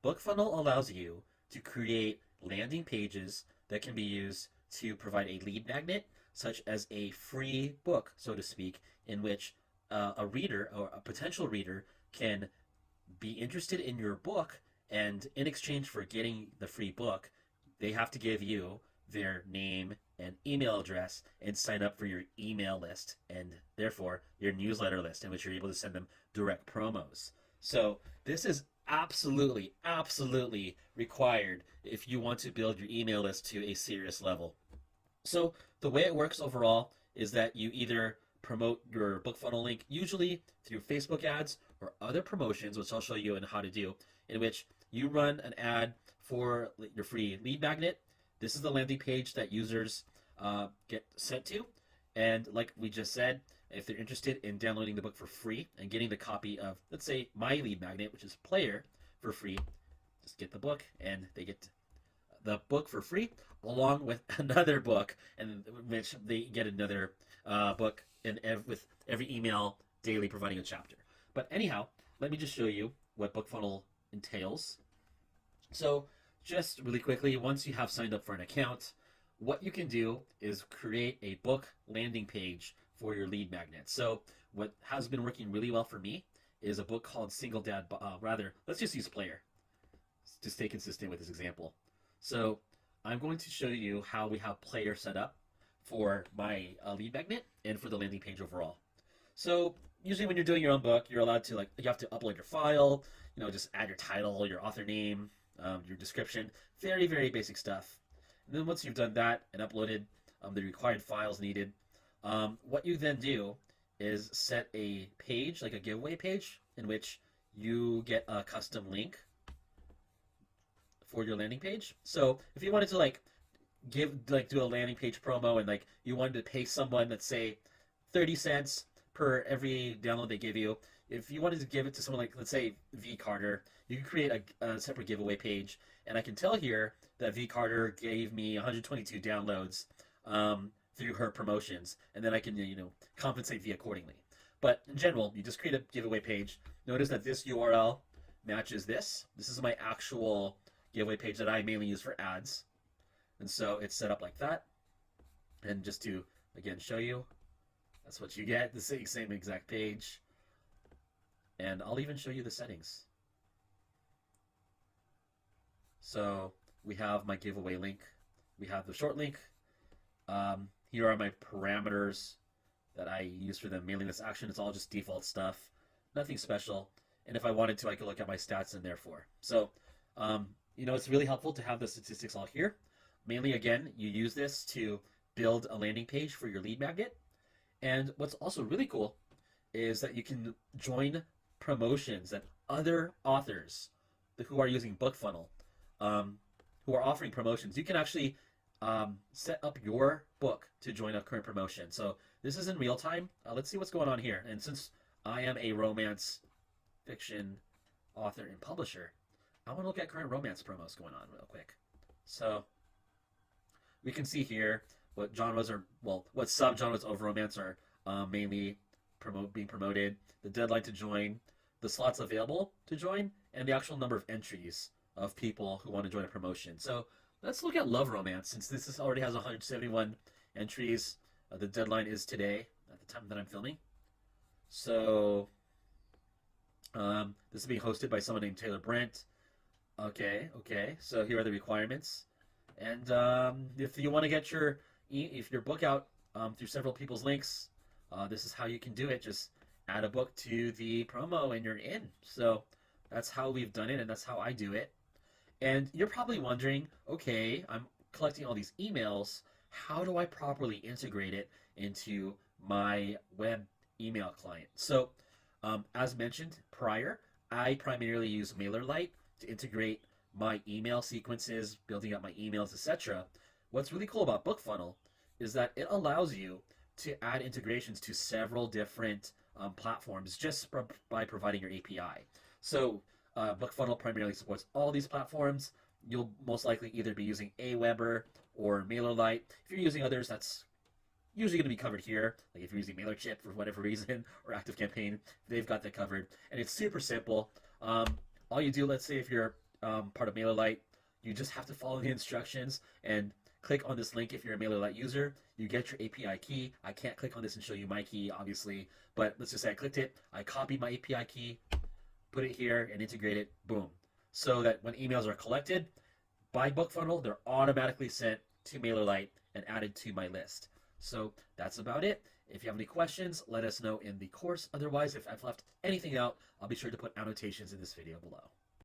Bookfunnel allows you to create landing pages that can be used to provide a lead magnet, such as a free book, so to speak, in which a reader or a potential reader can be interested in your book, and in exchange for getting the free book, they have to give you their name and email address and sign up for your email list and therefore your newsletter list, in which you're able to send them direct promos. So this is absolutely required if you want to build your email list to a serious level. So the way it works overall is that you either promote your BookFunnel link, usually through Facebook ads or other promotions, which I'll show you and how to do, in which you run an ad for your free lead magnet. This is the landing page that users get sent to. And like we just said, if they're interested in downloading the book for free and getting the copy of, let's say, my lead magnet, which is Player, for free, just get the book and they get the book for free along with another book, and which they get another book with every email daily providing a chapter. But anyhow, let me just show you what BookFunnel entails. So just really quickly, once you have signed up for an account, what you can do is create a book landing page for your lead magnet. So what has been working really well for me is a book called Single Dad, let's just use Player to stay consistent with this example. So I'm going to show you how we have Player set up for my lead magnet and for the landing page overall. So usually when you're doing your own book, you're allowed to, you have to upload your file, just add your title, your author name, your description, very basic stuff. And then once you've done that and uploaded the required files needed, what you then do is set a page, like a giveaway page, in which you get a custom link for your landing page. So if you wanted to do a landing page promo and you wanted to pay someone, let's say 30 cents per every download they give you, if you wanted to give it to someone let's say V Carter, you can create a separate giveaway page. And I can tell here that V Carter gave me 122 downloads through her promotions, and then I can compensate V accordingly. But in general, you just create a giveaway page. Notice that this URL matches this. This is my actual giveaway page that I mainly use for ads. And so it's set up like that. And just to, again, show you, that's what you get, the same exact page. And I'll even show you the settings. So we have my giveaway link. We have the short link. Here are my parameters that I use for the mailing list action. It's all just default stuff, nothing special. And if I wanted to, I could look at my stats and therefore. So, it's really helpful to have the statistics all here. Mainly, again, you use this to build a landing page for your lead magnet. And what's also really cool is that you can join promotions that other authors who are using BookFunnel, who are offering promotions. You can actually set up your book to join a current promotion. So this is in real time. Let's see what's going on here. And since I am a romance fiction author and publisher, I want to look at current romance promos going on real quick. So we can see here what genres are, what subgenres of romance are mainly being promoted, the deadline to join, the slots available to join, and the actual number of entries of people who want to join a promotion. So let's look at love romance, since this already has 171 entries. The deadline is today at the time that I'm filming. So this is being hosted by someone named Taylor Brent. Okay. So here are the requirements. And if you want to get your book out through several people's links, this is how you can do it. Just add a book to the promo and you're in. So that's how we've done it, and that's how I do it. And you're probably wondering, okay, I'm collecting all these emails. How do I properly integrate it into my web email client? So as mentioned prior, I primarily use MailerLite to integrate my email sequences, building up my emails, etc. What's really cool about BookFunnel is that it allows you to add integrations to several different platforms just by providing your API. So BookFunnel primarily supports all these platforms. You'll most likely either be using Aweber or MailerLite. If you're using others, that's usually going to be covered here. Like if you're using MailerChip for whatever reason, or ActiveCampaign, they've got that covered. And it's super simple. All you do, let's say if you're part of MailerLite. You just have to follow the instructions and click on this link if you're a MailerLite user. You get your API key. I can't click on this and show you my key, obviously, but let's just say I clicked it. I copied my API key, put it here, and integrate it. Boom. So that when emails are collected by Bookfunnel, they're automatically sent to MailerLite and added to my list. So that's about it. If you have any questions, let us know in the course. Otherwise, if I've left anything out, I'll be sure to put annotations in this video below.